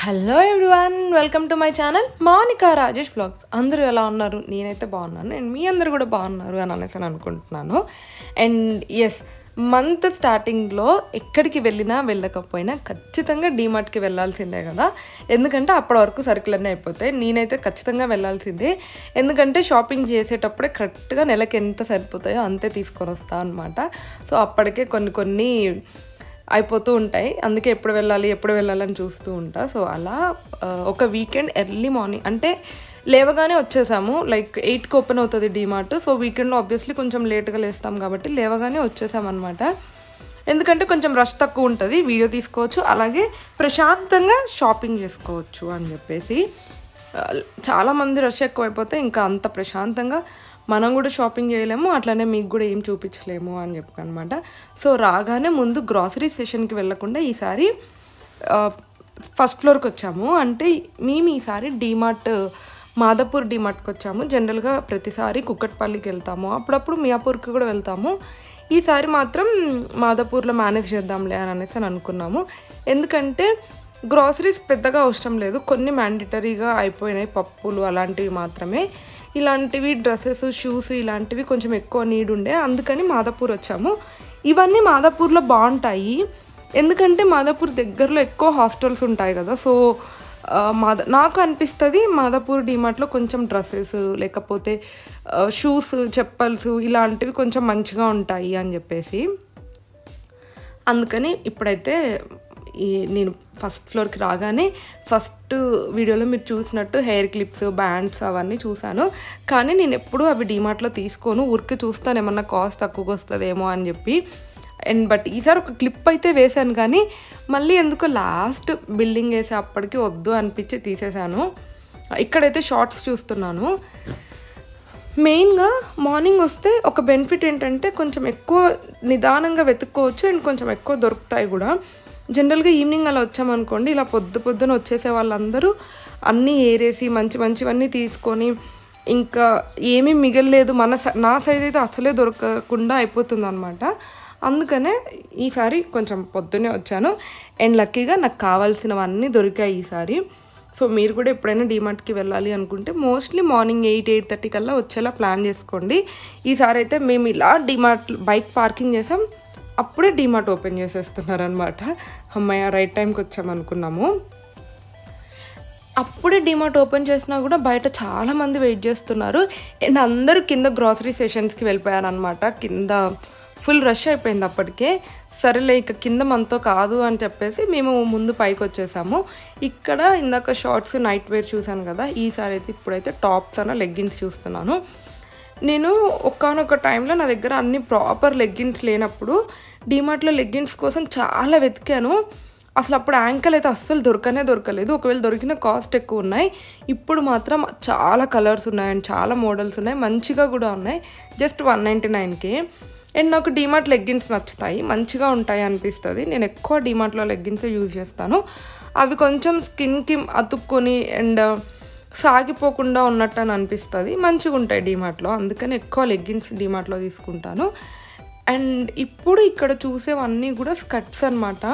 Hello everyone, welcome to my channel Mounika Rajesh vlogs. అందరూ ఎలా ఉన్నారు? నేనైతే బాగున్నాను అండ్ మీ అందరు కూడా బాగున్నారు అని అనేసి అనుకుంటున్నాను. అండ్ ఎస్, మంత్ స్టార్టింగ్లో ఎక్కడికి వెళ్ళినా వెళ్ళకపోయినా ఖచ్చితంగా డీమార్ట్కి వెళ్ళాల్సిందే కదా. ఎందుకంటే అప్పటి వరకు సరుకులన్నీ అయిపోతాయి. నేనైతే ఖచ్చితంగా వెళ్ళాల్సిందే. ఎందుకంటే షాపింగ్ చేసేటప్పుడే కరెక్ట్గా నెలకి ఎంత సరిపోతాయో అంతే తీసుకొని వస్తాను అనమాట. సో అప్పటికే కొన్ని అయిపోతూ ఉంటాయి. అందుకే ఎప్పుడు వెళ్ళాలని చూస్తూ ఉంటా. సో అలా ఒక వీకెండ్ ఎర్లీ మార్నింగ్ అంటే లేవగానే వచ్చేసాము. లైక్ 8కి ఓపెన్ అవుతుంది డీమార్ట్. సో వీకెండ్లో ఆబ్వియస్లీ కొంచెం లేట్గా లేస్తాం కాబట్టి లేవగానే వచ్చేసామన్నమాట. ఎందుకంటే కొంచెం రష్ తక్కువ ఉంటుంది, వీడియో తీసుకోవచ్చు, అలాగే ప్రశాంతంగా షాపింగ్ చేసుకోవచ్చు అని చెప్పేసి. చాలామంది రష్ ఎక్కువైపోతే ఇంకా అంత ప్రశాంతంగా మనం కూడా షాపింగ్ చేయలేము, అట్లనే మీకు కూడా ఏం చూపించలేము అని చెప్పి అనమాట. సో రాగానే ముందు గ్రాసరీ సెషన్కి వెళ్ళకుండా ఈసారి ఫస్ట్ ఫ్లోర్కి వచ్చాము. అంటే మేము ఈసారి డీమార్ట్ మాదాపూర్ డీమార్ట్కి వచ్చాము. జనరల్గా ప్రతిసారి కుక్కట్పల్లికి వెళ్తాము, అప్పుడప్పుడు మియాపూర్కి కూడా వెళ్తాము. ఈసారి మాత్రం మాదాపూర్లో మేనేజ్ చేద్దాంలే అని అనేసి అనుకున్నాము. ఎందుకంటే గ్రాసరీస్ పెద్దగా అవసరం లేదు, కొన్ని మ్యాండేటరీగా అయిపోయినాయి, పప్పులు అలాంటివి మాత్రమే. ఇలాంటివి డ్రెస్సెస్, షూస్ ఇలాంటివి కొంచెం ఎక్కువ నీడ్ ఉండే, అందుకని మాదాపూర్ వచ్చాము. ఇవన్నీ మాదాపూర్లో బాగుంటాయి, ఎందుకంటే మాదాపూర్ దగ్గరలో ఎక్కువ హాస్టల్స్ ఉంటాయి కదా. సో నాకు అనిపిస్తుంది మాదాపూర్ డీమార్ట్లో కొంచెం డ్రెస్సెస్ లేకపోతే షూస్, చెప్పల్స్ ఇలాంటివి కొంచెం మంచిగా ఉంటాయి అని చెప్పేసి. అందుకని ఇప్పుడైతే నేను ఫస్ట్ ఫ్లోర్కి రాగానే ఫస్ట్ వీడియోలో మీరు చూసినట్టు హెయిర్ క్లిప్స్, బ్యాండ్స్ అవన్నీ చూశాను. కానీ నేను ఎప్పుడూ అవి డీమార్ట్లో తీసుకోను, ఊరికి చూస్తాను ఏమన్నా కాస్ట్ తక్కువగా వస్తుందేమో అని చెప్పి. అండ్ బట్ ఈసారి ఒక క్లిప్ అయితే వేశాను, కానీ మళ్ళీ ఎందుకో లాస్ట్ బిల్డింగ్ వేసే అప్పటికి వద్దు అనిపించి తీసేశాను. ఇక్కడైతే షార్ట్స్ చూస్తున్నాను. మెయిన్గా మార్నింగ్ వస్తే ఒక బెనిఫిట్ ఏంటంటే కొంచెం ఎక్కువ నిదానంగా వెతుక్కోవచ్చు అండ్ కొంచెం ఎక్కువ దొరుకుతాయి కూడా. జనరల్గా ఈవినింగ్ అలా వచ్చామనుకోండి, ఇలా పొద్దున వచ్చేసే వాళ్ళందరూ అన్నీ ఏరేసి మంచివన్నీ తీసుకొని ఇంకా ఏమీ మిగలలేదు, నా సైజ్ అయితే అసలే దొరకకుండా అయిపోతుంది అనమాట. అందుకనే ఈసారి కొంచెం పొద్దునే వచ్చాను అండ్ లక్కీగా నాకు కావాల్సినవన్నీ దొరికాయి ఈసారి. సో మీరు కూడా ఎప్పుడైనా డీమార్ట్కి వెళ్ళాలి అనుకుంటే మోస్ట్లీ మార్నింగ్ 8-8:30 కల్లా వచ్చేలా ప్లాన్ చేసుకోండి. ఈసారి అయితే మేము ఇలా డీమార్ట్ బైక్ పార్కింగ్ చేసాం, అప్పుడే డీమార్ట్ ఓపెన్ చేసేస్తున్నారనమాట. అమ్మాయి రైట్ టైంకి వచ్చామనుకున్నాము. అప్పుడే డీమార్ట్ ఓపెన్ చేసినా కూడా బయట చాలామంది వెయిట్ చేస్తున్నారు అండ్ అందరూ కింద గ్రాసరీ సెషన్స్కి వెళ్ళిపోయారనమాట. కింద ఫుల్ రష్ అయిపోయింది అప్పటికే. సరేలే ఇక కింద మనతో కాదు అని చెప్పేసి మేము ముందు పైకి వచ్చేసాము. ఇక్కడ ఇందాక షార్ట్స్, నైట్ వేర్ చూసాను కదా, ఈసారి అయితే ఇప్పుడైతే టాప్స్ అన్న లెగ్గిన్స్ చూస్తున్నాను. నేను ఒకానొక టైంలో నా దగ్గర అన్ని ప్రాపర్ లెగ్గిన్స్ లేనప్పుడు డీమార్ట్లో లెగ్గిన్స్ కోసం చాలా వెతికాను. అసలు అప్పుడు యాంకల్ అయితే అస్సలు దొరకలేదు. ఒకవేళ దొరికిన కాస్ట్ ఎక్కువ ఉన్నాయి. ఇప్పుడు మాత్రం చాలా కలర్స్ ఉన్నాయి అండ్ చాలా మోడల్స్ ఉన్నాయి, మంచిగా కూడా ఉన్నాయి. జస్ట్ 199కే. అండ్ నాకు డీమార్ట్ లెగ్గిన్స్ నచ్చుతాయి, మంచిగా ఉంటాయి అనిపిస్తుంది. నేను ఎక్కువ డీమార్ట్లో లెగ్గిన్సే యూజ్ చేస్తాను. అవి కొంచెం స్కిన్కి అతుక్కొని అండ్ సాగిపోకుండా ఉన్నట్టు అని అనిపిస్తుంది, మంచిగా ఉంటాయి డీమార్ట్లో. అందుకని ఎక్కువ లెగ్గిన్స్ డీమార్ట్లో తీసుకుంటాను. అండ్ ఇప్పుడు ఇక్కడ చూసేవన్నీ కూడా స్కర్ట్స్ అనమాట.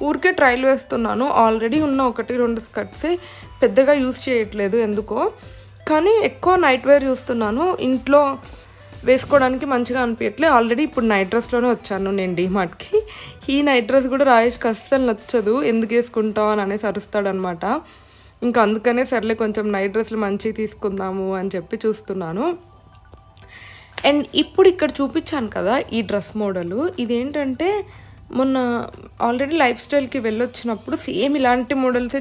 ఊరికే ట్రైల్ వేస్తున్నాను. ఆల్రెడీ ఉన్న 1-2 స్కర్ట్సే, పెద్దగా యూజ్ చేయట్లేదు ఎందుకో. కానీ ఎక్కువ నైట్ వేర్ చూస్తున్నాను, ఇంట్లో వేసుకోవడానికి మంచిగా అనిపించట్లేదు. ఆల్రెడీ ఇప్పుడు నైట్ డ్రెస్లోనే వచ్చాను నేను డీమార్ట్కి. ఈ నైట్ డ్రెస్ కూడా రాజేష్కి అస్సలు నచ్చదు, ఎందుకు వేసుకుంటావు అని అనేసి అరుస్తాడనమాట. ఇంకా అందుకనే సర్లే కొంచెం నైట్ డ్రెస్లు మంచిగా తీసుకుందాము అని చెప్పి చూస్తున్నాను. అండ్ ఇప్పుడు ఇక్కడ చూపించాను కదా ఈ డ్రెస్ మోడలు, ఇదేంటంటే మొన్న ఆల్రెడీ లైఫ్ స్టైల్కి వెళ్ళొచ్చినప్పుడు సేమ్ ఇలాంటి మోడల్సే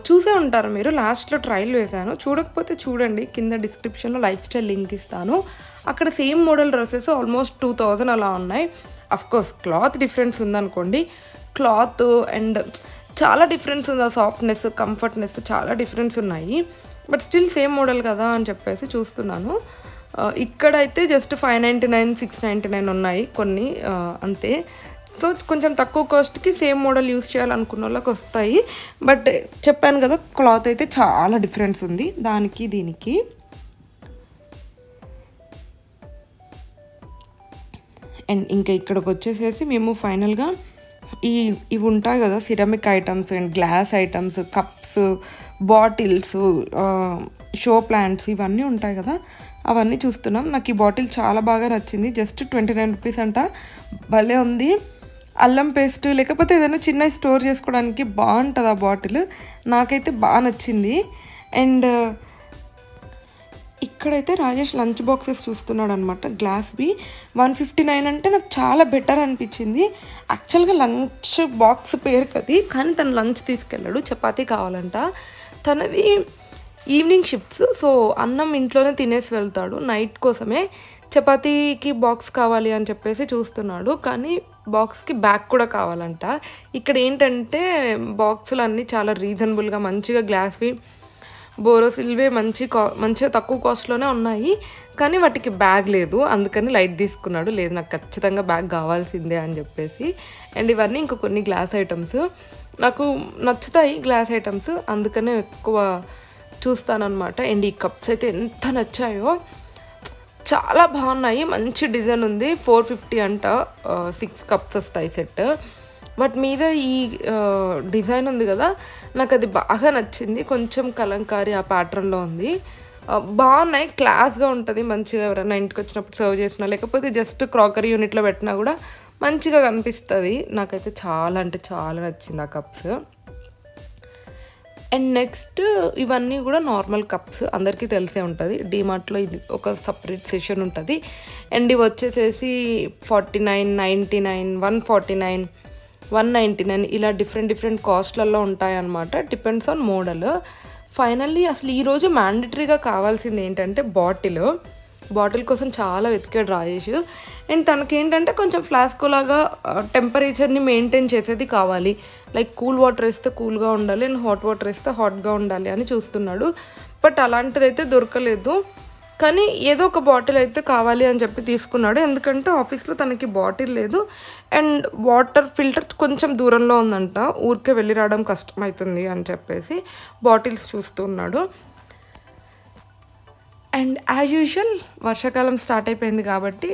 చూసే ఉంటారు మీరు. లాస్ట్లో ట్రయల్ వేశాను, చూడకపోతే చూడండి, కింద డిస్క్రిప్షన్లో లైఫ్ స్టైల్ లింక్ ఇస్తాను. అక్కడ సేమ్ మోడల్ డ్రెస్సెస్ ఆల్మోస్ట్ 2000 అలా ఉన్నాయి. అఫ్కోర్స్ క్లాత్ డిఫరెన్స్ ఉందనుకోండి, క్లాత్ అండ్ చాలా డిఫరెన్స్ ఉంది, ఆ సాఫ్ట్నెస్, కంఫర్ట్నెస్ చాలా డిఫరెన్స్ ఉన్నాయి. బట్ స్టిల్ సేమ్ మోడల్ కదా అని చెప్పేసి చూస్తున్నాను. ఇక్కడైతే జస్ట్ 599, 699 ఉన్నాయి కొన్ని, అంతే. సో కొంచెం తక్కువ కాస్ట్కి సేమ్ మోడల్ యూస్ చేయాలనుకున్న వాళ్ళకి వస్తాయి. బట్ చెప్పాను కదా, క్లాత్ అయితే చాలా డిఫరెన్స్ ఉంది దానికి దీనికి. అండ్ ఇంకా ఇక్కడికి వచ్చేసేసి మేము ఫైనల్గా ఇవి ఉంటాయి కదా ceramic items and glass items, cups, bottles, show plants ఇవన్నీ ఉంటాయి కదా, అవన్నీ చూస్తున్నాం. నాకు ఈ బాటిల్ చాలా బాగా నచ్చింది. జస్ట్ 29 రూపీస్ అంట. భలే ఉంది. అల్లం పేస్ట్ లేకపోతే ఏదైనా చిన్న స్టోర్ చేసుకోవడానికి బాగుంటుంది ఆ బాటిల్. నాకైతే బాగా నచ్చింది. అండ్ ఇక్కడైతే రాజేష్ లంచ్ బాక్సెస్ చూస్తున్నాడు అనమాట. గ్లాస్వి 159 అంటే నాకు చాలా బెటర్ అనిపించింది. యాక్చువల్గా లంచ్ బాక్స్ పేరు కది, కానీ తను లంచ్ తీసుకెళ్ళాడు. చపాతీ కావాలంట. తనవి ఈవినింగ్ షిఫ్ట్స్, సో అన్నం ఇంట్లోనే తినేసి వెళ్తాడు. నైట్ కోసమే చపాతీకి బాక్స్ కావాలి అని చెప్పేసి చూస్తున్నాడు. కానీ బాక్స్కి బ్యాగ్ కూడా కావాలంట. ఇక్కడ ఏంటంటే బాక్సులు అన్నీ చాలా రీజనబుల్గా మంచిగా గ్లాస్వి, బోరోసిల్వే మంచిగా తక్కువ కాస్ట్లోనే ఉన్నాయి. కానీ వాటికి బ్యాగ్ లేదు, అందుకని లైట్ తీసుకున్నాడు. లేదు నాకు ఖచ్చితంగా బ్యాగ్ కావాల్సిందే అని చెప్పేసి. అండ్ ఇవన్నీ ఇంకో కొన్ని గ్లాస్ ఐటమ్స్ నాకు నచ్చుతాయి, గ్లాస్ ఐటమ్స్, అందుకనే ఎక్కువ చూస్తానన్నమాట. అండ్ ఈ కప్స్ అయితే ఎంత నచ్చాయో, చాలా బాగున్నాయి. మంచి డిజైన్ ఉంది. 450 అంట. 6 కప్స్ వస్తాయి సెట్. వాటి మీద ఈ డిజైన్ ఉంది కదా, నాకు అది బాగా నచ్చింది. కొంచెం కలంకారీ ఆ ప్యాటర్న్లో ఉంది. బాగున్నాయి, క్లాస్గా ఉంటుంది. మంచిగా ఎవరైనా ఇంటికి వచ్చినప్పుడు సర్వ్ చేసినా, లేకపోతే జస్ట్ క్రాకరీ యూనిట్లో పెట్టినా కూడా మంచిగా కనిపిస్తుంది. నాకైతే చాలా అంటే చాలా నచ్చింది ఆ కప్స్. అండ్ నెక్స్ట్ ఇవన్నీ కూడా నార్మల్ కప్స్, అందరికీ తెలిసే ఉంటుంది. డీమార్ట్లో ఇది ఒక సపరేట్ సెషన్ ఉంటుంది. అండ్ ఇవి వచ్చేసేసి 49, 99, 149, 199 ఇలా డిఫరెంట్ కాస్ట్లలో ఉంటాయన్నమాట. Depends on model. ఫైనల్లీ అసలు ఈరోజు మ్యాండటరీగా కావాల్సింది ఏంటంటే బాటిల్ కోసం చాలా వెతికాడు రాజేష్. అండ్ తనకేంటంటే కొంచెం ఫ్లాస్కో లాగా టెంపరేచర్ని మెయింటైన్ చేసేది కావాలి. లైక్ కూల్ వాటర్ వేస్తే కూల్గా ఉండాలి అండ్ హాట్ వాటర్ వేస్తే హాట్గా ఉండాలి అని చూస్తున్నాడు. బట్ అలాంటిదైతే దొరకలేదు. కానీ ఏదో ఒక బాటిల్ అయితే కావాలి అని చెప్పి తీసుకున్నాడు. ఎందుకంటే ఆఫీస్లో తనకి బాటిల్ లేదు అండ్ వాటర్ ఫిల్టర్ కొంచెం దూరంలో ఉందంట. ఊరికే వెళ్ళి రావడం కష్టమవుతుంది అని చెప్పేసి బాటిల్స్ చూస్తున్నాడు. అండ్ యాజ్ యూజువల్ వర్షాకాలం స్టార్ట్ అయిపోయింది కాబట్టి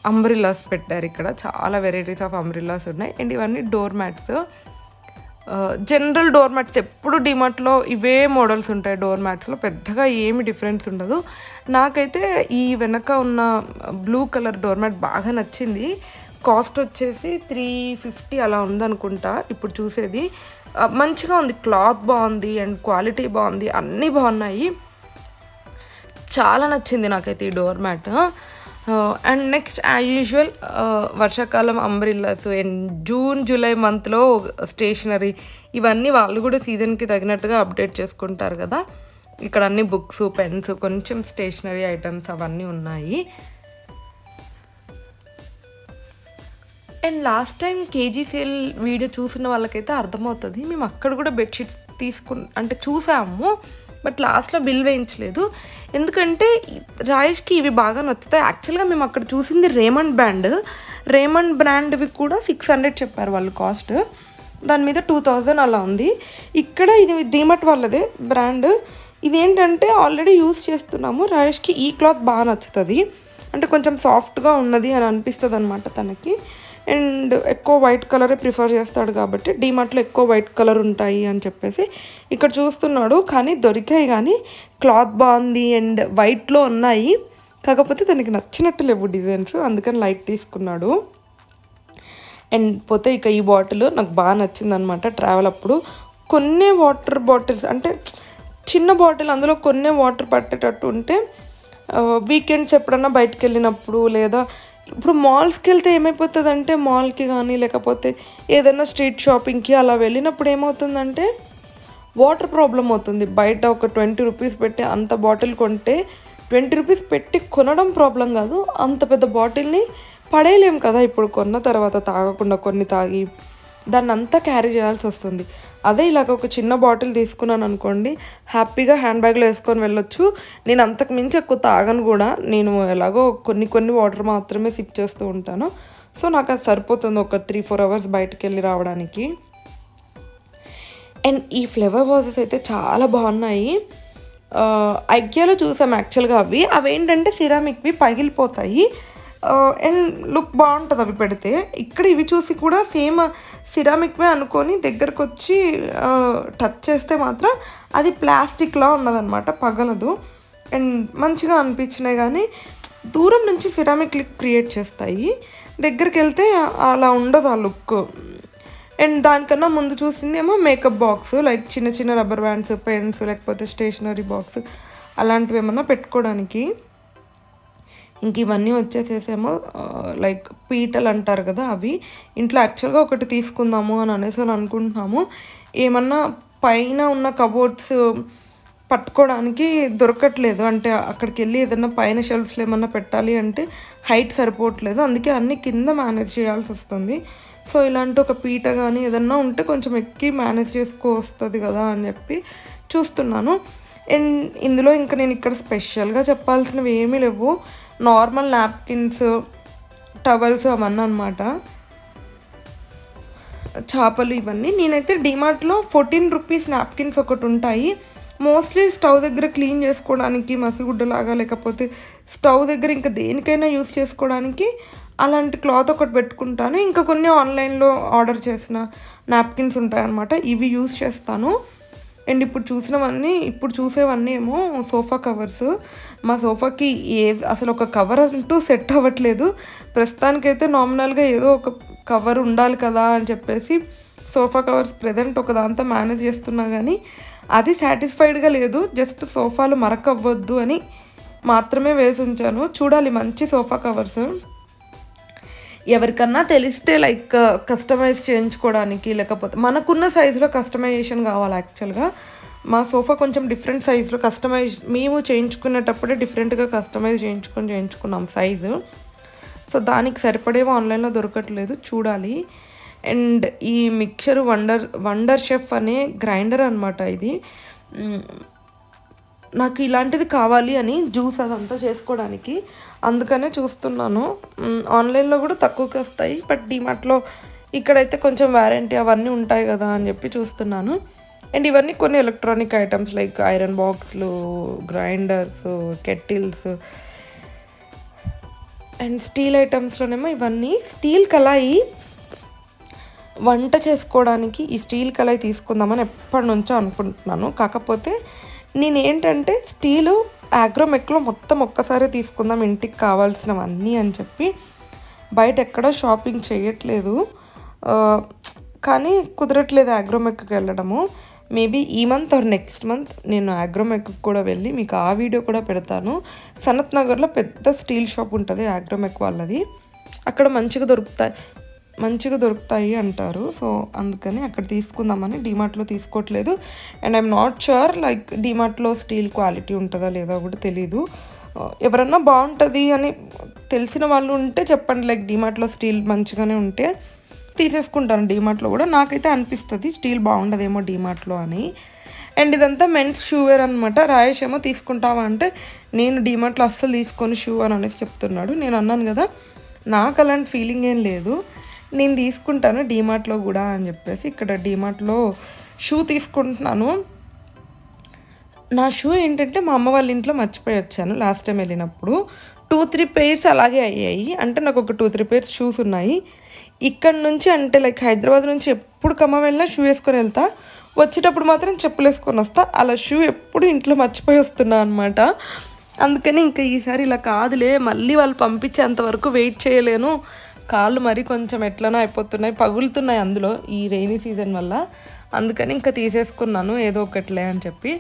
అంబ్రిల్లాస్ పెట్టారు. ఇక్కడ చాలా వెరైటీస్ ఆఫ్ అంబ్రిల్లాస్ ఉన్నాయి. అండ్ ఇవన్నీ door mats, general door mats. ఎప్పుడు డిమార్ట్లో ఇవే మోడల్స్ ఉంటాయి. డోర్ మ్యాట్స్లో పెద్దగా ఏమి డిఫరెన్స్ ఉండదు. నాకైతే ఈ వెనక ఉన్న బ్లూ కలర్ డోర్ మ్యాట్ బాగా నచ్చింది. కాస్ట్ వచ్చేసి 350 అలా ఉందనుకుంటా ఇప్పుడు చూసేది. మంచిగా ఉంది, క్లాత్ బాగుంది అండ్ క్వాలిటీ బాగుంది, అన్నీ బాగున్నాయి. చాలా నచ్చింది నాకైతే ఈ door mat. And next as usual వర్షాకాలం అంబ్రిల్లాస్ అండ్ జూన్ జూలై మంత్లో స్టేషనరీ ఇవన్నీ వాళ్ళు కూడా సీజన్కి తగినట్టుగా అప్డేట్ చేసుకుంటారు కదా. ఇక్కడ అన్ని బుక్స్, పెన్స్, కొంచెం స్టేషనరీ ఐటమ్స్ అవన్నీ ఉన్నాయి. And last time KG sale video చూసిన వాళ్ళకైతే అర్థమవుతుంది. మేము అక్కడ కూడా బెడ్షీట్స్ చూసాము, బట్ లాస్ట్లో బిల్ వేయించలేదు. ఎందుకంటే రాయేష్కి ఇవి బాగా నచ్చుతాయి. యాక్చువల్గా మేము అక్కడ చూసింది రేమండ్ బ్రాండ్వి కూడా 600 చెప్పారు వాళ్ళు కాస్ట్. దాని మీద 2000 అలా ఉంది. ఇక్కడ ఇది డీమార్ట్ వాళ్ళదే బ్రాండ్. ఇదేంటంటే ఆల్రెడీ యూస్ చేస్తున్నాము. రాయేష్కి ఈ క్లాత్ బాగా నచ్చుతుంది, అంటే కొంచెం సాఫ్ట్గా ఉన్నది అని అనిపిస్తుంది అనమాట తనకి. అండ్ ఎక్కువ వైట్ కలరే ప్రిఫర్ చేస్తాడు కాబట్టి డీమార్ట్లో ఎక్కువ వైట్ కలర్ ఉంటాయి అని చెప్పేసి ఇక్కడ చూస్తున్నాడు. కానీ దొరికాయి, కానీ క్లాత్ బాగుంది అండ్ వైట్లో ఉన్నాయి. కాకపోతే తనకి నచ్చినట్టు లేవు డిజైన్స్, అందుకని లైట్ తీసుకున్నాడు. అండ్ పోతే ఇక ఈ బాటిల్ నాకు బాగా నచ్చిందనమాట. ట్రావెల్ అప్పుడు కొన్ని వాటర్ బాటిల్స్, అంటే చిన్న బాటిల్, అందులో కొన్ని వాటర్ పట్టేటట్టు ఉంటే వీకెండ్స్ ఎప్పుడన్నా బయటకు వెళ్ళినప్పుడు, లేదా ఇప్పుడు మాల్స్కి వెళ్తే ఏమైపోతుందంటే మాల్కి కానీ లేకపోతే ఏదైనా స్ట్రీట్ షాపింగ్కి అలా వెళ్ళినప్పుడు ఏమవుతుందంటే వాటర్ ప్రాబ్లం అవుతుంది. బయట ఒక 20 రూపీస్ పెట్టి అంత బాటిల్ కొంటే 20 రూపీస్ పెట్టి కొనడం ప్రాబ్లం కాదు, అంత పెద్ద బాటిల్ని పడేయలేం కదా. ఇప్పుడు కొన్న తర్వాత తాగకుండా కొన్ని తాగి దాన్ని అంతా క్యారీ చేయాల్సి వస్తుంది. అదే ఇలాగ ఒక చిన్న బాటిల్ తీసుకున్నాను అనుకోండి, హ్యాపీగా హ్యాండ్ బ్యాగ్లో వేసుకొని వెళ్ళొచ్చు. నేను అంతకు మించి ఎక్కువ తాగను కూడా. నేను ఎలాగో కొన్ని వాటర్ మాత్రమే సిప్ చేస్తూ ఉంటాను. సో నాకు అది సరిపోతుంది ఒక 3-4 అవర్స్ బయటకు వెళ్ళి రావడానికి. అండ్ ఈ ఫ్లేవర్ వాజెస్ అయితే చాలా బాగున్నాయి. ఐకియాలో చూసాం యాక్చువల్గా. అవి ఏంటంటే సిరామిక్వి పగిలిపోతాయి. అండ్ లుక్ బాగుంటుంది అవి పెడితే. ఇక్కడ ఇవి చూసి కూడా సేమ్ సిరామిక్వే అనుకొని దగ్గరకు వచ్చి టచ్ చేస్తే మాత్రం అది ప్లాస్టిక్లా ఉన్నదనమాట, పగలదు. అండ్ మంచిగా అనిపించినాయి, కానీ దూరం నుంచి సిరామిక్ లుక్ క్రియేట్ చేస్తాయి, దగ్గరికి వెళ్తే అలా ఉండదు ఆ లుక్. అండ్ దానికన్నా ముందు చూసిందేమో మేకప్ బాక్స్, లైక్ చిన్న చిన్న రబ్బర్ బ్యాండ్స్, పెన్స్, లేకపోతే స్టేషనరీ బాక్స్ అలాంటివి ఏమన్నా పెట్టుకోవడానికి. ఇంక ఇవన్నీ వచ్చేసేసేమో లైక్ పీటలు అంటారు కదా అవి. ఇంట్లో యాక్చువల్గా ఒకటి తీసుకుందాము అని అనుకుంటున్నాము. ఏమన్నా పైన ఉన్న కబోర్డ్స్ పట్టుకోవడానికి దొరకట్లేదు, అంటే అక్కడికి వెళ్ళి ఏదన్నా పైన షెల్ఫ్స్లో ఏమన్నా పెట్టాలి అంటే హైట్ సరిపోవట్లేదు, అందుకే అన్నీ కింద మేనేజ్ చేయాల్సి వస్తుంది. సో ఇలాంటి ఒక పీట కానీ ఏదన్నా ఉంటే కొంచెం ఎక్కి మేనేజ్ వస్తుంది కదా అని చెప్పి చూస్తున్నాను. అండ్ ఇందులో ఇంకా నేను ఇక్కడ స్పెషల్గా చెప్పాల్సినవి ఏమీ లేవు, నార్మల్ నాప్కిన్స్, టవల్స్ అవన్నీ అనమాట, చేపలు ఇవన్నీ. నేనైతే డిమార్ట్లో 14 రూపీస్ నాప్కిన్స్ ఒకటి ఉంటాయి, మోస్ట్లీ స్టవ్ దగ్గర క్లీన్ చేసుకోవడానికి మసిగుడ్డలాగా, లేకపోతే స్టవ్ దగ్గర ఇంకా దేనికైనా యూస్ చేసుకోవడానికి అలాంటి క్లాత్ ఒకటి పెట్టుకుంటాను. ఇంకా కొన్ని ఆన్లైన్లో ఆర్డర్ చేసిన నాప్కిన్స్ ఉంటాయన్నమాట, ఇవి యూస్ చేస్తాను. అండ్ ఇప్పుడు చూసేవన్నీ ఏమో సోఫా కవర్స్. మా సోఫాకి అసలు ఒక కవర్ అంటూ సెట్ అవ్వట్లేదు, ప్రస్తుతానికైతే నామినల్గా ఏదో ఒక కవర్ ఉండాలి కదా అని చెప్పేసి సోఫా కవర్స్ ప్రజెంట్ ఒక దాంతో మేనేజ్ చేస్తున్నా, కానీ అది సాటిస్ఫైడ్గా లేదు. జస్ట్ సోఫాలు మరకవ్వద్దు అని మాత్రమే వేసి ఉంచాను. చూడాలి మంచి సోఫా కవర్స్ ఎవరికన్నా తెలిస్తే లైక్ కస్టమైజ్ చేయించుకోవడానికి, లేకపోతే మనకున్న సైజులో కస్టమైజేషన్ కావాలి. యాక్చువల్గా మా సోఫా కొంచెం డిఫరెంట్ సైజులో మేము చేయించుకునేటప్పుడే డిఫరెంట్గా కస్టమైజ్ చేయించుకున్నాం సైజు. సో దానికి సరిపడేవి ఆన్లైన్లో దొరకట్లేదు, చూడాలి. అండ్ ఈ మిక్చర్ వండర్ షెఫ్ అనే గ్రైండర్ అనమాట ఇది. నాకు ఇలాంటిది కావాలి అని జ్యూస్ అదంతా చేసుకోవడానికి, అందుకనే చూస్తున్నాను. ఆన్లైన్లో కూడా తక్కువకి వస్తాయి, బట్ డిమార్ట్లో ఇక్కడైతే కొంచెం వారంటీ అవన్నీ ఉంటాయి కదా అని చెప్పి చూస్తున్నాను. అండ్ ఇవన్నీ కొన్ని ఎలక్ట్రానిక్ ఐటమ్స్ లైక్ ఐరన్ బాక్స్లు, గ్రైండర్స్, కెటిల్స్. అండ్ స్టీల్ ఐటమ్స్లోనేమో ఇవన్నీ స్టీల్ కళాయి, వంట చేసుకోవడానికి ఈ స్టీల్ కళాయి తీసుకుందామని ఎప్పటి నుంచో అనుకుంటున్నాను. కాకపోతే నేనేంటంటే స్టీలు ఆగ్రోమెక్లో మొత్తం ఒక్కసారి తీసుకుందాం ఇంటికి కావాల్సినవన్నీ అని చెప్పి బయట ఎక్కడో షాపింగ్ చేయట్లేదు, కానీ కుదరట్లేదు ఆగ్రోమెక్కి వెళ్ళడము. మేబీ ఈ మంత్ ఆర్ నెక్స్ట్ మంత్ నేను ఆగ్రోమెక్కి కూడా వెళ్ళి మీకు ఆ వీడియో కూడా పెడతాను. సనత్ నగర్లో పెద్ద స్టీల్ షాప్ ఉంటుంది ఆగ్రోమెక్ వాళ్ళది, అక్కడ మంచిగా దొరుకుతాయి అంటారు. సో అందుకని అక్కడ తీసుకుందామని డిమార్ట్లో తీసుకోవట్లేదు. And I'm not sure like డిమార్ట్లో స్టీల్ క్వాలిటీ ఉంటుందా లేదా కూడా తెలీదు. ఎవరన్నా బాగుంటుంది అని తెలిసిన వాళ్ళు ఉంటే చెప్పండి, లైక్ డిమార్ట్లో స్టీల్ మంచిగానే ఉంటే తీసేసుకుంటాను. డిమార్ట్లో కూడా నాకైతే అనిపిస్తుంది స్టీల్ బాగుండదేమో డిమార్ట్లో అని. అండ్ ఇదంతా మెన్స్ షూ వేర్ అనమాట. రాయేష్ ఏమో తీసుకుంటావా అంటే నేను డిమార్ట్లో అస్సలు తీసుకొని షూ అని అనేసి చెప్తున్నాడు. నేను అన్నాను కదా నాకు అలాంటి ఫీలింగ్ ఏం లేదు, నేను తీసుకుంటాను డిమార్ట్లో కూడా అని చెప్పేసి ఇక్కడ డిమార్ట్లో షూ తీసుకుంటున్నాను. నా షూ ఏంటంటే మా అమ్మ వాళ్ళ ఇంట్లో మర్చిపోయి వచ్చాను లాస్ట్ టైం వెళ్ళినప్పుడు. 2-3 pairs అలాగే అయ్యాయి, అంటే నాకు ఒక 2-3 pairs షూస్ ఉన్నాయి. ఇక్కడ నుంచి అంటే లైక్ హైదరాబాద్ నుంచి ఎప్పుడు ఖమ్మం వెళ్ళినా షూ వేసుకొని వెళ్తా, వచ్చేటప్పుడు మాత్రం చెప్పులు వేసుకొని వస్తా. అలా షూ ఎప్పుడు ఇంట్లో మర్చిపోయి వస్తున్నా అనమాట. అందుకని ఇంకా ఈసారి ఇలా కాదులే, మళ్ళీ వాళ్ళు పంపించేంతవరకు వెయిట్ చేయలేను, కాళ్ళు మరీ కొంచెం ఎట్లనో అయిపోతున్నాయి, పగులుతున్నాయి అందులో ఈ రెయినీ సీజన్ వల్ల. అందుకని ఇంకా తీసేసుకున్నాను ఏదో ఒకట్లే అని చెప్పి.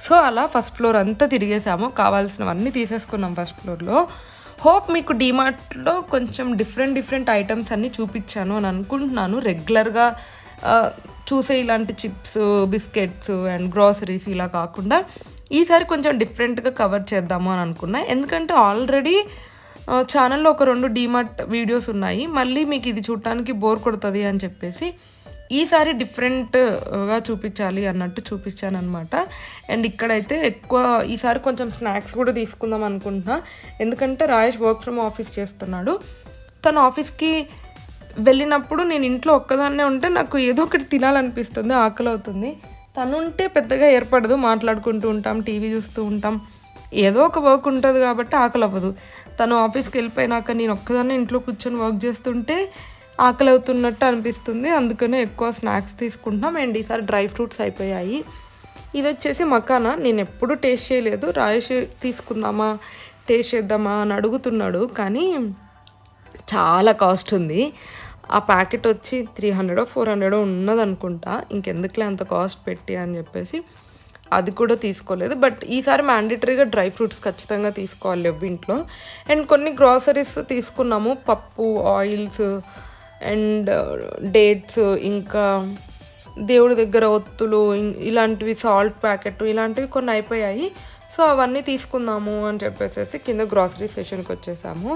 సో అలా ఫస్ట్ ఫ్లోర్ అంతా తిరిగేసాము, కావాల్సినవన్నీ తీసేసుకున్నాం ఫస్ట్ ఫ్లోర్లో. హోప్ మీకు డిమార్ట్లో కొంచెం డిఫరెంట్ ఐటమ్స్ అన్నీ చూపించాను అని అనుకుంటున్నాను. రెగ్యులర్గా చూసే ఇలాంటి చిప్స్, బిస్కెట్స్ అండ్ గ్రోసరీస్ ఇలా కాకుండా ఈసారి కొంచెం డిఫరెంట్గా కవర్ చేద్దాము అని అనుకున్నా. ఎందుకంటే ఆల్రెడీ ఛానల్లో ఒక 2 డిమార్ట్ వీడియోస్ ఉన్నాయి, మళ్ళీ మీకు ఇది చూడటానికి బోర్ కొడుతుంది అని చెప్పేసి ఈసారి డిఫరెంట్గా చూపించాలి అన్నట్టు చూపించాను అనమాట. అండ్ ఇక్కడైతే ఎక్కువ ఈసారి కొంచెం స్నాక్స్ కూడా తీసుకుందాం అనుకుంటున్నా, ఎందుకంటే రాయేష్ వర్క్ ఫ్రమ్ ఆఫీస్ చేస్తున్నాడు. తను ఆఫీస్కి వెళ్ళినప్పుడు నేను ఇంట్లో ఒక్కదాన్నే ఉంటే నాకు ఏదో ఒకటి తినాలనిపిస్తుంది, ఆకలి అవుతుంది. తను ఉంటే పెద్దగా ఏర్పడదు, మాట్లాడుకుంటూ ఉంటాం, టీవీ చూస్తూ ఉంటాం, ఏదో ఒక వర్క్ ఉంటుంది కాబట్టి ఆకలి అవ్వదు. తను ఆఫీస్కి వెళ్ళిపోయినాక నేను ఒక్కదాన్ని ఇంట్లో కూర్చొని వర్క్ చేస్తుంటే ఆకలి అవుతున్నట్టు అనిపిస్తుంది. అందుకనే ఎక్కువ స్నాక్స్ తీసుకుంటున్నాం. అండ్ ఈసారి డ్రై ఫ్రూట్స్ అయిపోయాయి. ఇది వచ్చేసి మకానా. నేను ఎప్పుడూ టేస్ట్ చేయలేదు. రాయేష్ తీసుకుందామా టేస్ట్ చేద్దామా అని అడుగుతున్నాడు, కానీ చాలా కాస్ట్ ఉంది. ఆ ప్యాకెట్ వచ్చి 300 400 ఉన్నదనుకుంటా. ఇంకెందుకులే అంత కాస్ట్ పెట్టి అని చెప్పేసి అది కూడా తీసుకోలేదు. బట్ ఈసారి మ్యాండేటరీగా డ్రై ఫ్రూట్స్ ఖచ్చితంగా తీసుకోవాలి ఇంట్లో. అండ్ కొన్ని గ్రాసరీస్ తీసుకున్నాము, పప్పు, ఆయిల్స్ అండ్ డేట్స్, ఇంకా దేవుడి దగ్గర ఒత్తులు, ఇలాంటివి, సాల్ట్ ప్యాకెట్, ఇలాంటివి కొన్ని అయిపోయాయి. సో అవన్నీ తీసుకుందాము అని చెప్పేసి కింద గ్రాసరీ సెషన్కి వచ్చేసాము.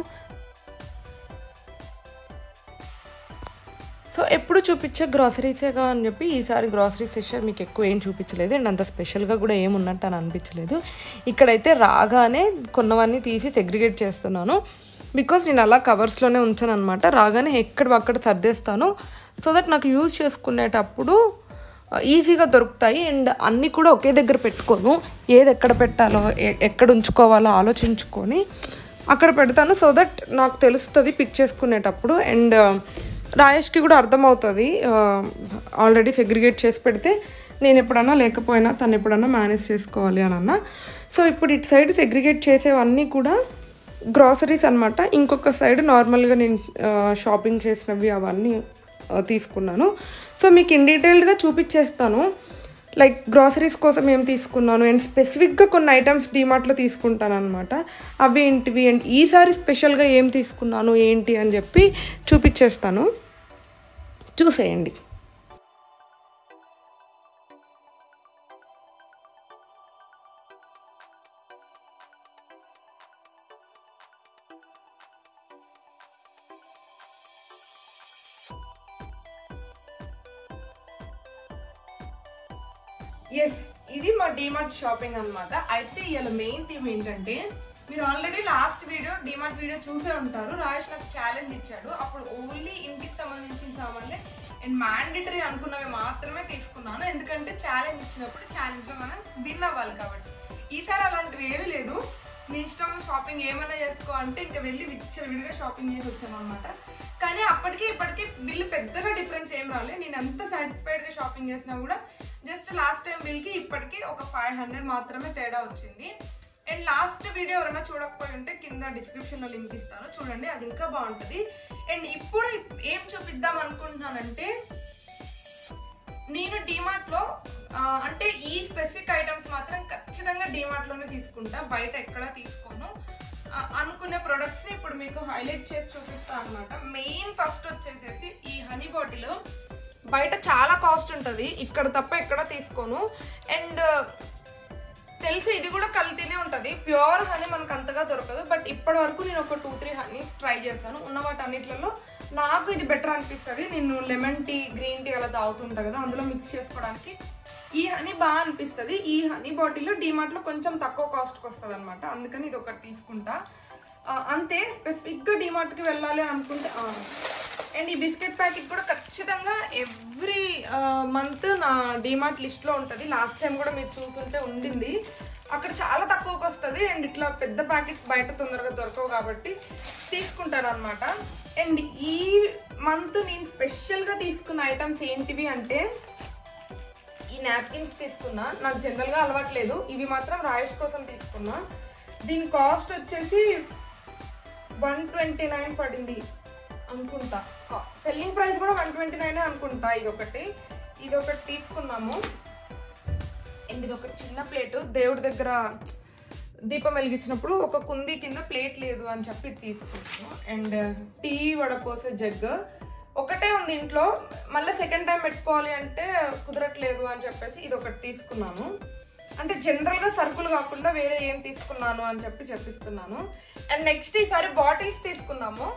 సో ఎప్పుడు చూపించే గ్రాసరీసేగా అని చెప్పి ఈసారి గ్రాసరీ సెషన్ మీకు ఎక్కువ ఏం చూపించలేదు. అండ్ అంత స్పెషల్గా కూడా ఏమున్నట్టు అని అనిపించలేదు. ఇక్కడైతే రాగానే కొన్నవన్నీ తీసి సెగ్రిగేట్ చేస్తున్నాను. బికాస్ నేను అలా కవర్స్లోనే ఉంచాను అనమాట. రాగానే ఎక్కడక్కడ సర్దేస్తాను, సో దట్ నాకు యూజ్ చేసుకునేటప్పుడు ఈజీగా దొరుకుతాయి. అండ్ అన్నీ కూడా ఒకే దగ్గర పెట్టుకోను, ఏది ఎక్కడ పెట్టాలో ఎక్కడ ఉంచుకోవాలో ఆలోచించుకొని అక్కడ పెడతాను. సో దట్ నాకు తెలుస్తుంది పిక్ చేసుకునేటప్పుడు. అండ్ రాయేష్కి కూడా అర్థమవుతుంది. ఆల్రెడీ సెగ్రిగేట్ చేసి పెడితే నేను ఎప్పుడన్నా లేకపోయినా తను ఎప్పుడన్నా మేనేజ్ చేసుకోవాలి అని అన్నా. సో ఇప్పుడు ఇటు సైడ్ సెగ్రిగేట్ చేసేవన్నీ కూడా గ్రాసరీస్ అనమాట. ఇంకొక సైడ్ నార్మల్గా నేను షాపింగ్ చేసినవి అవన్నీ తీసుకున్నాను. సో మీకు ఇన్ డీటెయిల్డ్గా చూపించేస్తాను, లైక్ గ్రాసరీస్ కోసం ఏం తీసుకున్నాను. అండ్ స్పెసిఫిక్గా కొన్ని ఐటమ్స్ డీమార్ట్లో తీసుకుంటాను అనమాట. అవి ఏంటివి అండ్ ఈసారి స్పెషల్గా ఏం తీసుకున్నాను ఏంటి అని చెప్పి చూపించేస్తాను, చూసేయండి. ఎస్, ఇది మా డీమార్ట్ షాపింగ్ అనమాట. అయితే ఇలా మెయిన్ థీమ్ ఏంటంటే, మీరు already last video DMart video చూసే ఉంటారు. రాయేష్ నాకు ఛాలెంజ్ ఇచ్చాడు. అప్పుడు ఓన్లీ ఇంటికి సంబంధించిన సామాన్లే అండ్ మ్యాండేటరీ అనుకున్నవి మాత్రమే తీసుకున్నాను. ఎందుకంటే ఛాలెంజ్ ఇచ్చినప్పుడు ఛాలెంజ్లో మనం విన్ అవ్వాలి కాబట్టి. ఈసారి అలాంటివి ఏమీ లేదు, మీ ఇష్టం, షాపింగ్ ఏమైనా చేసుకో అంటే ఇంకా వెళ్ళి విడిగా షాపింగ్ చేసి వచ్చాను అనమాట. కానీ అప్పటికి ఇప్పటికీ బిల్లు పెద్దగా డిఫరెన్స్ ఏం రాలేదు. నేను ఎంత సాటిస్ఫైడ్గా షాపింగ్ చేసినా కూడా జస్ట్ లాస్ట్ టైం బిల్కి ఇప్పటికీ ఒక 500 మాత్రమే తేడా వచ్చింది. అండ్ లాస్ట్ వీడియో ఎవరైనా చూడకపోయి ఉంటే కింద డిస్క్రిప్షన్లో లింక్ ఇస్తాను, చూడండి, అది ఇంకా బాగుంటుంది. అండ్ ఇప్పుడు ఏం చూపిద్దాం అనుకుంటున్నానంటే, నేను డీమార్ట్లో అంటే ఈ స్పెసిఫిక్ ఐటమ్స్ మాత్రం ఖచ్చితంగా డీమార్ట్లోనే తీసుకుంటా, బయట ఎక్కడా తీసుకోను. అనుకునే ప్రొడక్ట్స్ని ఇప్పుడు మీకు హైలైట్ చేసి చూపిస్తాను అనమాట. మెయిన్ ఫస్ట్ వచ్చేసేసి ఈ హనీ బాటిల్. బయట చాలా కాస్ట్ ఉంటుంది, ఇక్కడ తప్ప ఎక్కడ తీసుకోను. అండ్ తెలిసి ఇది కూడా కల్తీనే ఉంటుంది, ప్యూర్ హనీ మనకు అంతగా దొరకదు. బట్ ఇప్పటి వరకు నేను ఒక 2-3 హనీస్ ట్రై చేశాను. ఉన్న వాటి అన్నిట్లలో నాకు ఇది బెటర్ అనిపిస్తుంది. నేను లెమన్ టీ, గ్రీన్ టీ అలా తాగుతుంటా కదా, అందులో మిక్స్ చేసుకోవడానికి ఈ హనీ బాగా అనిపిస్తుంది. ఈ హనీ బాటిల్ డీమార్ట్లో కొంచెం తక్కువ కాస్ట్కి వస్తుంది అనమాట, అందుకని ఇది ఒకటి తీసుకుంటా అంతే. స్పెసిఫిక్గా డీమార్ట్కి వెళ్ళాలి అని అనుకుంటే. అండ్ ఈ బిస్కెట్ ప్యాకెట్ కూడా ఖచ్చితంగా ఎవ్రీ మంత్ నా డీమార్ట్ లిస్ట్లో ఉంటుంది. లాస్ట్ టైం కూడా మీరు చూసుంటే ఉండింది, అక్కడ చాలా తక్కువకి వస్తుంది. అండ్ ఇట్లా పెద్ద ప్యాకెట్స్ బయట తొందరగా దొరకవు కాబట్టి తీసుకుంటాను అనమాట. అండ్ ఈ మంత్ నేను స్పెషల్గా తీసుకున్న ఐటమ్స్ ఏంటివి అంటే, ఈ నాప్కిన్స్ తీసుకున్నా. నాకు జనరల్గా అలవాట్లేదు, ఇవి మాత్రం రాయేష్ కోసం తీసుకున్నా. దీని కాస్ట్ వచ్చేసి 129 పడింది అనుకుంటా. సెల్లింగ్ ప్రైస్ కూడా 129 అనుకుంటా. ఇదొకటి తీసుకున్నాము. అండ్ ఇది ఒక చిన్న ప్లేటు, దేవుడి దగ్గర దీపం వెలిగించినప్పుడు ఒక కుంది కింద ప్లేట్ లేదు అని చెప్పి తీసుకున్నాము. అండ్ టీ వడపోసే జగ్ ఒకటే ఉంది ఇంట్లో, మళ్ళీ సెకండ్ టైం పెట్టుకోవాలి అంటే కుదరట్లేదు అని చెప్పేసి ఇది ఒకటి తీసుకున్నాను. అంటే జనరల్గా సరుకులు కాకుండా వేరే ఏం తీసుకున్నాను అని చెప్పిస్తున్నాను. అండ్ నెక్స్ట్ ఈసారి బాటిల్స్ తీసుకున్నాము.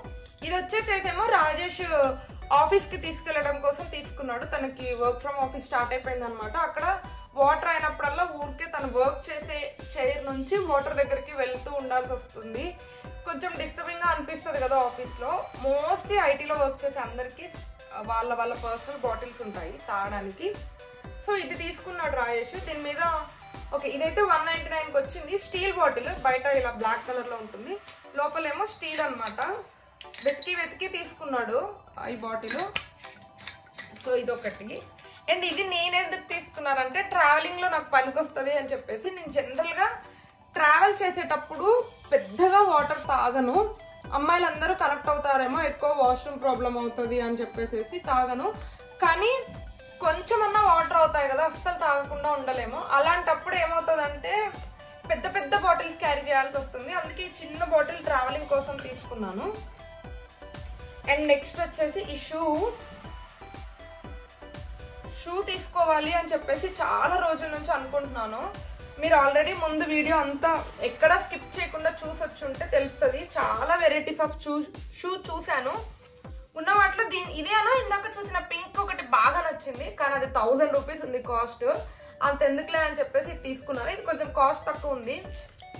ఇది వచ్చేసేమో రాజేష్ ఆఫీస్కి తీసుకెళ్ళడం కోసం తీసుకున్నాడు. తనకి వర్క్ ఫ్రమ్ ఆఫీస్ స్టార్ట్ అయిపోయింది అనమాట. అక్కడ వాటర్ అయినప్పుడల్లా ఊరికే తను వర్క్ చేసే చైర్ నుంచి వాటర్ దగ్గరికి వెళ్తూ ఉండాల్సి వస్తుంది. కొంచెం డిస్టర్బింగ్గా అనిపిస్తుంది కదా ఆఫీస్లో. మోస్ట్లీ ఐటీలో వర్క్ చేసే అందరికీ వాళ్ళ పర్సనల్ బాటిల్స్ ఉంటాయి తాగడానికి. సో ఇది తీసుకున్నాడు రాజేష్. దీని మీద ఓకే, ఇదైతే 199కి వచ్చింది. స్టీల్ బాటిల్, బయట ఇలా బ్లాక్ కలర్లో ఉంటుంది, లోపలేమో స్టీల్ అనమాట. వెతికి తీసుకున్నాడు ఈ బాటిల్. సో ఇదొకటి. అండ్ ఇది నేను ఎందుకు తీసుకున్నానంటే ట్రావెలింగ్లో నాకు పనికొస్తుంది అని చెప్పేసి. నేను జనరల్గా ట్రావెల్ చేసేటప్పుడు పెద్దగా వాటర్ తాగను. అమ్మాయిలందరూ కనెక్ట్ అవుతారేమో, ఎక్కువ వాష్రూమ్ ప్రాబ్లం అవుతుంది అని చెప్పేసి తాగను. కానీ కొంచెమన్నా వాటర్ అవుతాయి కదా, అస్సలు తాగకుండా ఉండలేము. అలాంటప్పుడు ఏమవుతుందంటే పెద్ద పెద్ద బాటిల్స్ క్యారీ చేయాల్సి వస్తుంది. అందుకే ఈ చిన్న బాటిల్ ట్రావెలింగ్ కోసం తీసుకున్నాను. అండ్ నెక్స్ట్ వచ్చేసి ఈ షూ తీసుకోవాలి అని చెప్పేసి చాలా రోజుల నుంచి అనుకుంటున్నాను. మీరు ఆల్రెడీ ముందు వీడియో అంతా ఎక్కడ స్కిప్ చేయకుండా చూసొచ్చుంటే తెలుస్తుంది. చాలా వెరైటీస్ ఆఫ్ షూ చూశాను. ఉన్న వాటిలో ఇదేనో ఇందాక చూసిన పింక్ ఒకటి బాగా నచ్చింది, కానీ అది 1000 రూపీస్ ఉంది కాస్ట్. అంత ఎందుకులే అని చెప్పేసి ఇది తీసుకున్నాను. ఇది కొంచెం కాస్ట్ తక్కువ ఉంది,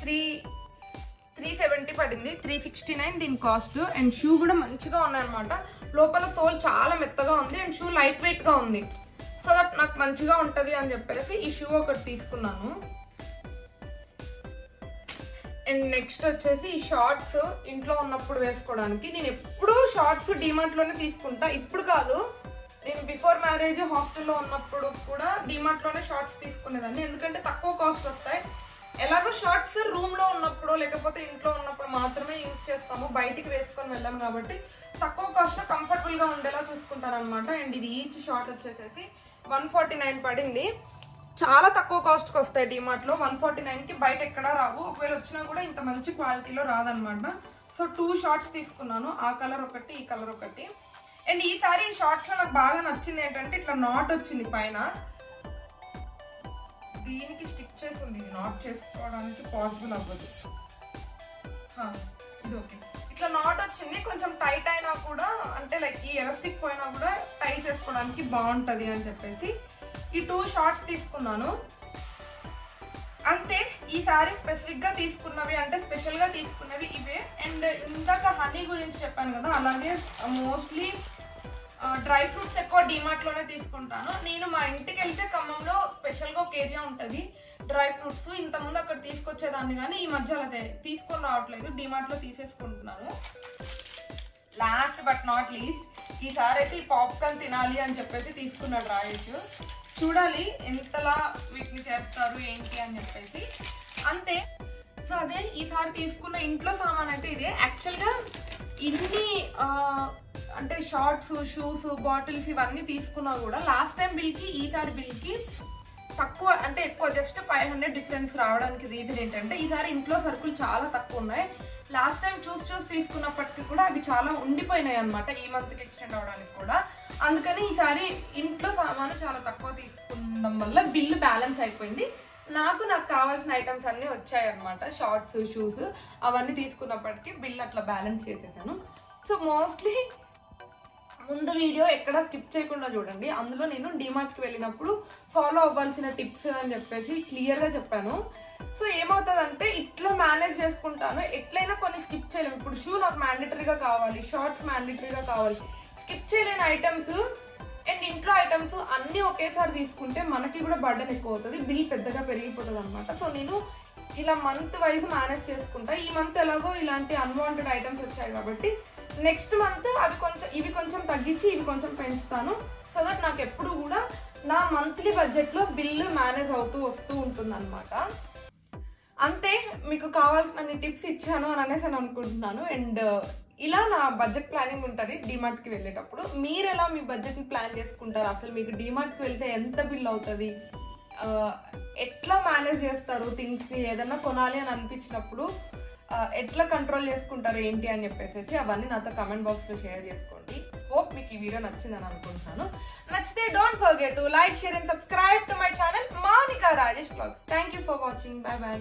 370 పడింది, 369 దీని కాస్ట్. అండ్ షూ కూడా మంచిగా ఉన్నాయన్నమాట. లోపల సోల్ చాలా మెత్తగా ఉంది అండ్ షూ లైట్ వెయిట్గా ఉంది. సో దట్ నాకు మంచిగా ఉంటుంది అని చెప్పేసి ఈ షూ ఒకటి తీసుకున్నాను. అండ్ నెక్స్ట్ వచ్చేసి ఈ షార్ట్స్ ఇంట్లో ఉన్నప్పుడు వేసుకోవడానికి. నేను ఎప్పుడూ షార్ట్స్ డిమార్ట్లోనే తీసుకుంటా, ఇప్పుడు కాదు. నేను బిఫోర్ మ్యారేజ్ హాస్టల్లో ఉన్నప్పుడు కూడా డిమార్ట్లోనే షార్ట్స్ తీసుకునేదాన్ని, ఎందుకంటే తక్కువ కాస్ట్ వస్తాయి. ఎలాగో షార్ట్స్ రూమ్లో ఉన్నప్పుడు లేకపోతే ఇంట్లో ఉన్నప్పుడు మాత్రమే యూజ్ చేస్తాము, బయటికి వేసుకొని వెళ్ళాము కాబట్టి తక్కువ కాస్ట్లో కంఫర్టబుల్గా ఉండేలా చూసుకుంటాను అనమాట. అండ్ ఇది ఈచ్ షార్ట్ వచ్చేసేసి 149 పడింది. చాలా తక్కువ కాస్ట్కి వస్తాయి డిమార్ట్లో. 149కి బయట ఎక్కడా రావు, ఒకవేళ వచ్చినా కూడా ఇంత మంచి క్వాలిటీలో రాదనమాట. సో 2 షార్ట్స్ తీసుకున్నాను, ఆ కలర్ ఒకటి, ఈ కలర్ ఒకటి. అండ్ ఈసారి ఈ షార్ట్స్లో నాకు బాగా నచ్చింది ఏంటంటే ఇట్లా నాట్ వచ్చింది పైన, దీనికి స్టిక్ చేసి ఉంది. ఇది నాట్ చేసుకోవడానికి పాసిబుల్ అవ్వదు, ఇది ఓకే. ఇట్లా నాట్ వచ్చింది, కొంచెం టైట్ అయినా కూడా అంటే లైక్ ఈ ఎలాస్టిక్ పోయినా కూడా టై చేసుకోవడానికి బాగుంటుంది అని చెప్పేసి ఈ 2 షార్ట్స్ తీసుకున్నాను. అంతే, ఈసారి స్పెసిఫిక్గా తీసుకున్నవి అంటే స్పెషల్గా తీసుకున్నవి ఇవే. అండ్ ఇందాక హనీ గురించి చెప్పాను కదా, అలాగే మోస్ట్లీ డ్రై ఫ్రూట్స్ ఎక్కువ డిమార్ట్లోనే తీసుకుంటాను. నేను మా ఇంటికి వెళ్తే ఖమ్మంలో స్పెషల్గా ఒక ఏరియా ఉంటుంది డ్రై ఫ్రూట్స్. ఇంతకుముందు అక్కడ తీసుకొచ్చేదాన్ని కానీ ఈ మధ్య అలా తీసుకొని రావట్లేదు, డిమార్ట్లో తీసేసుకుంటున్నాను. లాస్ట్ బట్ నాట్ లీస్ట్, ఈసారి అయితే ఈ పాప్కార్న్ తినాలి అని చెప్పేసి తీసుకున్నాడు రాయేష్. చూడాలి ఎంతలా వీటిని చేస్తారు ఏంటి అని చెప్పేసి. అంతే. సో అదే ఈసారి తీసుకున్న ఇంట్లో సామాన్ అయితే ఇదే. యాక్చువల్గా ఇన్ని అంటే షార్ట్స్, షూస్, బాటిల్స్ ఇవన్నీ తీసుకున్నా కూడా లాస్ట్ టైం బిల్కి ఈసారి బిల్కి తక్కువ అంటే ఎక్కువ, జస్ట్ 500 డిఫరెన్స్ రావడానికి రీజన్ ఏంటంటే ఈసారి ఇంట్లో సరుకులు చాలా తక్కువ ఉన్నాయి. లాస్ట్ టైం చూసి తీసుకున్నప్పటికీ కూడా అవి చాలా ఉండిపోయినాయి అనమాట, ఈ మంత్కి ఎక్స్టెండ్ అవడానికి కూడా. అందుకని ఈసారి ఇంట్లో సామాను చాలా తక్కువ తీసుకునడం వల్ల బిల్లు బ్యాలెన్స్ అయిపోయింది. నాకు కావాల్సిన ఐటమ్స్ అన్నీ వచ్చాయి అనమాట, షార్ట్స్, షూస్ అవన్నీ తీసుకున్నప్పటికీ బిల్ అట్లా బ్యాలెన్స్ చేసేసాను. సో మోస్ట్లీ ముందు వీడియో ఎక్కడ స్కిప్ చేయకుండా చూడండి, అందులో నేను డిమార్ట్కి వెళ్ళినప్పుడు ఫాలో అవ్వాల్సిన టిప్స్ అని చెప్పేసి క్లియర్గా చెప్పాను. సో ఏమవుతుందంటే ఇట్లా మేనేజ్ చేసుకుంటాను, ఎట్లయినా కొన్ని స్కిప్ చేయలేము. ఇప్పుడు షూ నాకు మ్యాండేటరీగా కావాలి, షార్ట్స్ మ్యాండేటరీగా కావాలి, స్కిప్ చేయలేని ఐటమ్స్ అండ్ ఇంట్లో ఐటమ్స్ అన్నీ ఒకేసారి తీసుకుంటే మనకి కూడా బర్డెన్ ఎక్కువ అవుతుంది, బిల్ పెద్దగా పెరిగిపోతుంది అనమాట. సో నేను ఇలా మంత్ వైజ్ మేనేజ్ చేసుకుంటా. ఈ మంత్ ఎలాగో ఇలాంటి అన్వాంటెడ్ ఐటమ్స్ వచ్చాయి కాబట్టి నెక్స్ట్ మంత్ ఇవి కొంచెం తగ్గించి ఇవి కొంచెం పెంచుతాను. సో దట్ నాకు ఎప్పుడు కూడా నా మంత్లీ బడ్జెట్లో బిల్లు మేనేజ్ అవుతూ వస్తూ ఉంటుంది అనమాట. అంతే, మీకు కావాల్సిన టిప్స్ ఇచ్చాను అని అనేసి అని అనుకుంటున్నాను. అండ్ ఇలా నా బడ్జెట్ ప్లానింగ్ ఉంటుంది డిమార్ట్కి వెళ్ళేటప్పుడు. మీరు ఎలా మీ బడ్జెట్ని ప్లాన్ చేసుకుంటారు, అసలు మీకు డిమార్ట్కి వెళ్తే ఎంత బిల్ అవుతుంది, ఎట్లా మేనేజ్ చేస్తారు థింగ్స్ని, ఏదన్నా కొనాలి అని అనిపించినప్పుడు ఎట్లా కంట్రోల్ చేసుకుంటారు ఏంటి అని చెప్పేసి అవన్నీ నాతో కమెంట్ బాక్స్లో షేర్ చేసుకోండి. హోప్ మీకు ఈ వీడియో నచ్చిందని అనుకుంటున్నాను. నచ్చితే don't forget to like, share and subscribe to my channel Mounika Rajesh blogs. Thank you for watching. Bye bye.